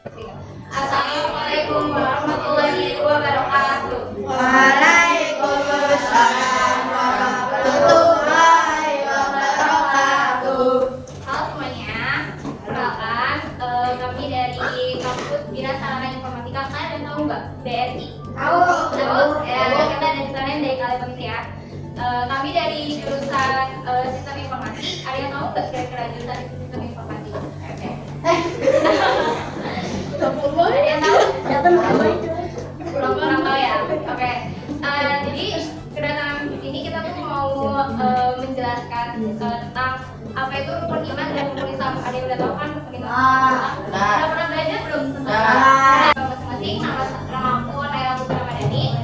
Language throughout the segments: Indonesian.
Assalamualaikum warahmatullahi wabarakatuh. Waalaikumsalam warahmatullahi wabarakatuh. Halo semuanya, perkenalkan kami dari kampus Bina Sarana Informatika. Kalian ada tahu nggak BSI? Tahu. Ya, kita ada di sana dari kalian ya. Kami dari jurusan sistem informasi. Ada yang tahu nggak kira-kira jurusan sistem informasi? Ada yang tahu? Belum tahu ya. Oke. Jadi kedatangan di sini kita tuh mau menjelaskan tentang apa itu rukun iman dan rukun Islam. Ada yang udah tahu kan rukun iman? Udah pernah belajar belum tentang masing-masing? Nama aku Naila Putri Ramadhani.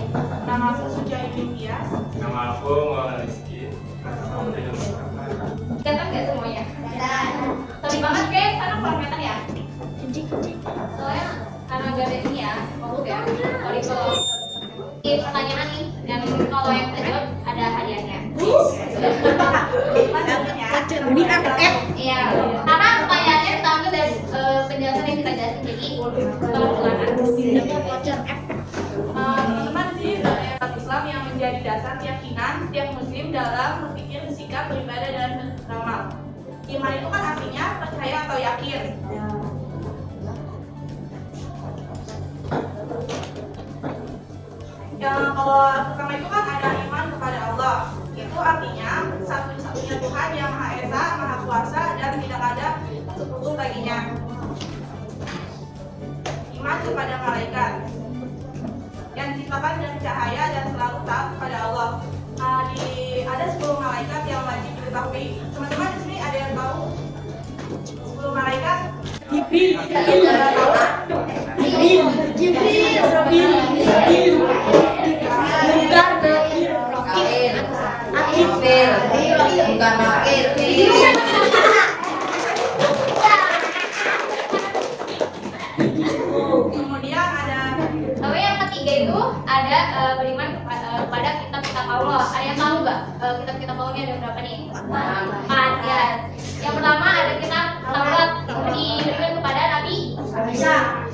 Nama aku Sujai Bintias. Nama aku Maulana Rizky. Kelihatan nggak semuanya? Tadi banget kayak karena kurang kelihatan ya. Soalnya karena gak ada ini ya, fokus ya. Kalau di pertanyaan nih, dan kalau yang bisa jawab ada hadiahnya. Ini apa? Iya, karena pertanyaannya diambil dari penjelasan yang kita jelasin, jadi kebetulan. Teman-teman di dalam Islam yang menjadi dasar keyakinan setiap muslim dalam berpikir, bersikap, beribadah dan beramal. Iman itu kan artinya percaya atau yakin. Yang kalau pertama itu kan ada iman kepada Allah. Itu artinya satu-satunya Tuhan yang Maha Esa, Maha Kuasa dan tidak ada sekutu baginya. Iman kepada malaikat yang diciptakan dari cahaya dan selalu taat kepada Allah. Ada 10 malaikat yang wajib diketahui. Teman-teman di sini ada yang tahu 10 malaikat? Kemudian ada Lalu yang ketiga itu ada beriman kepada kitab-kitab Allah. Ada yang tahu nggak kitab-kitab Allahnya ada berapa nih? 4 ya. Yang pertama ada kitab Taurat diberikan kepada Nabi Isa.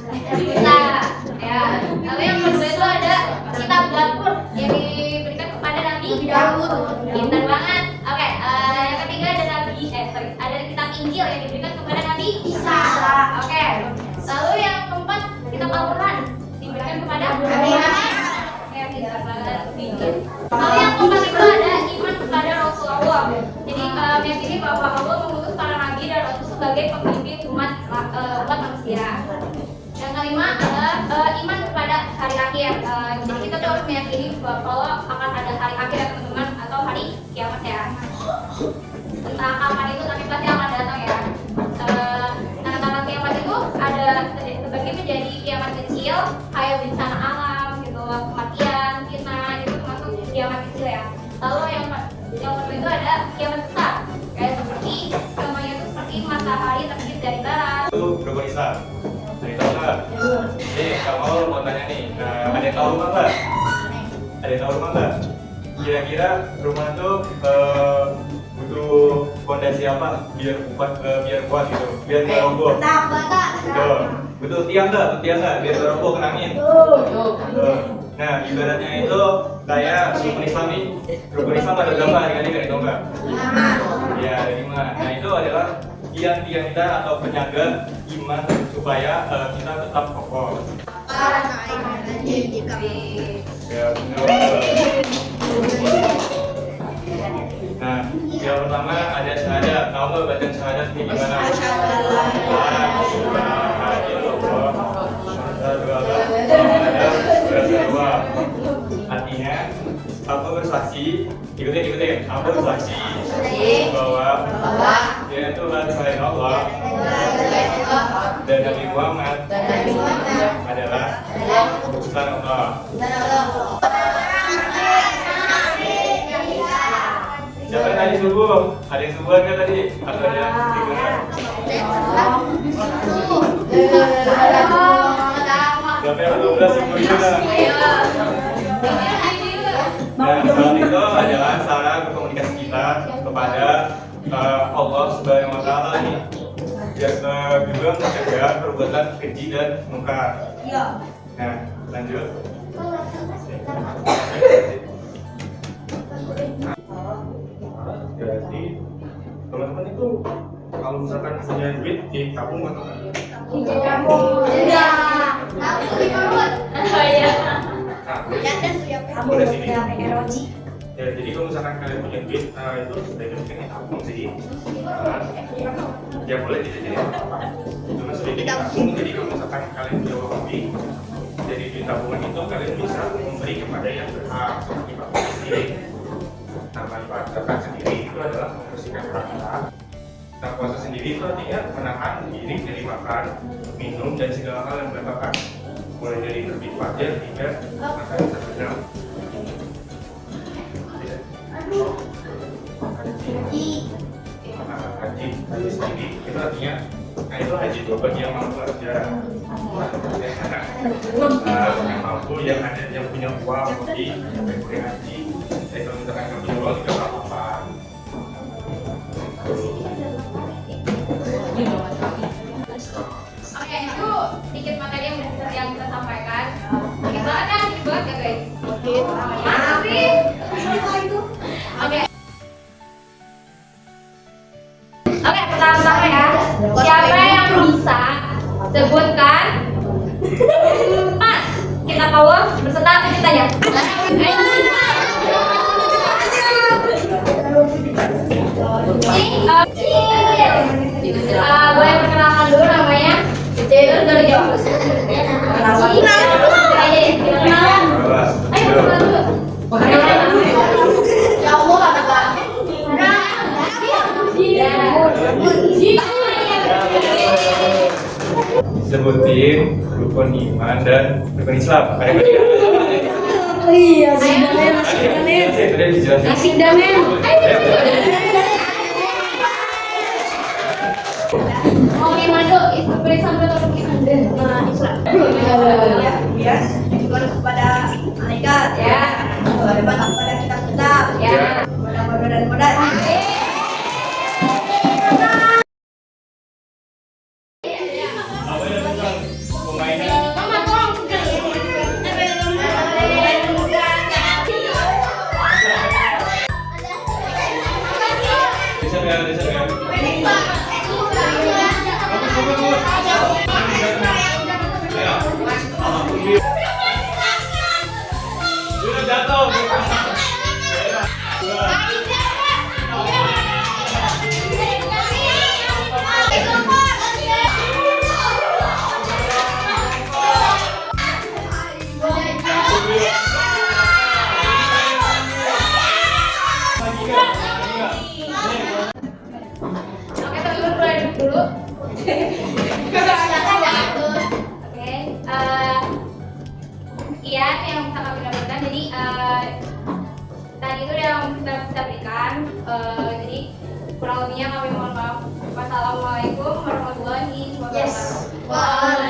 Ya. Lalu yang kedua itu ada kitab Zabur yang diberikan kepada Nabi Daud. Pintar banget. Oke, yang ketiga ada ada kitab Injil yang diberikan kepada Nabi Isa. Oke. Lalu yang keempat kitab Al-Quran diberikan kepada Nabi Muhammad. Ya, pintar banget. Lalu yang keempat itu ada iman kepada Rasulullah. Jadi meyakini bahwa Allah mengutus para nabi dan rasul sebagai pemimpin umat manusia. Yang kelima adalah iman kepada hari akhir. Jadi kita tuh harus meyakini bahwa Allah akan ada hari akhir ya teman-teman, atau hari kiamat ya. Entah kapan itu tapi pasti akan datang ya. Tanda-tanda kiamat itu ada terbagi menjadi kiamat kecil, kayak bencana alam gitu, kematian, fitnah, itu termasuk kiamat kecil ya. Lalu yang kedua itu ada kiamat besar, kayak seperti namanya itu seperti matahari terbit dari barat. Itu rukun Islam. Ada yang tahu nggak? Nih, kamu mau tanya nih. Ada yang tahu rumah nggak? Ada yang tahu rumah nggak? Kira-kira rumah tuh butuh fondasi apa biar kuat gitu, biar nggak roboh. Betul. Butuh tiang nggak? Biar nggak roboh kena angin. Betul. Nah, ibaratnya itu kayak rukun Islam nih. Rukun Islam ada berapa? Adik-adik ada tahu nggak? 5. Ya, ada 5. Nah, itu adalah tiang-tiang kita atau penjaga iman supaya kita tetap kokoh. Ya, benar. Nah, yang pertama ada syahadat. Tahu nggak baca syahadat ini gimana? Artinya aku bersaksi, ikutin. Aku bersaksi bahwa dia Tuhan selain Allah dan Nabi Muhammad adalah utusan Allah. Siapa yang tadi subuh? Ada yang subuh nggak tadi? Atau ada yang tiduran? Siapa yang 12 subuh juga? Dan saat itu adalah cara berkomunikasi kita kepada Allah Subhanahu Wa Taala nih. juga mencegah perbuatan keji dan mungkar. Iya. Nah, lanjut. Jadi teman-teman itu kalau misalkan punya duit ditabung atau enggak? Enggak. Tapi di perut. Oh iya. Nah, Kamu boleh sini. ROG. Ya, jadi kalau misalkan kalian punya duit, itu sebaiknya mungkin ditabung sih. Ya boleh jadi apa-apa. Cuma sedikit ditabung, jadi kalau misalkan kalian punya uang lebih, jadi di tabungan itu kalian bisa memberi kepada yang berhak seperti bapak sendiri. Nah, manfaat zakat sendiri itu adalah membersihkan harta. Nah, puasa sendiri itu artinya menahan diri dari makan, minum, dan segala hal yang berbakat. Mulai dari terbit fajar hingga makanan terbenam. Haji sendiri itu artinya, nah itu haji itu bagi yang mampu aja. Yang mampu, yang ada, yang punya uang, pergi sampai boleh haji. Jadi kalau misalkan nggak punya uang juga nggak apa-apa. Oke, itu sedikit materi yang kita sampaikan. Sedikit banget kan? Sedikit banget ya guys? Masih. Oke. Oke, pertama-tama ya. Siapa yang bisa sebutkan 4 kita power berserta penciptanya? Boleh perkenalkan dulu namanya? Dari jawab. Ayo perkenalan dulu. Ya Allah, Sebutin rukun iman dan rukun Islam. Iya, nasi damen. Mau Mando, itu beri sampai atau Islam? Ya, beriman kepada malaikat ya. Beriman kepada kitab-kitab Ya. Kepada dan kepada Apa yang bukan pemainan? Mama tolong Bisa nggak? Bisa nggak? Sudah jatuh. Oke, tapi mulai dulu. Oke, iya yang bisa kami dapatkan. Jadi tadi itu yang kita berikan. Jadi kurang lebihnya kami mohon maaf. Wassalamualaikum warahmatullahi wabarakatuh.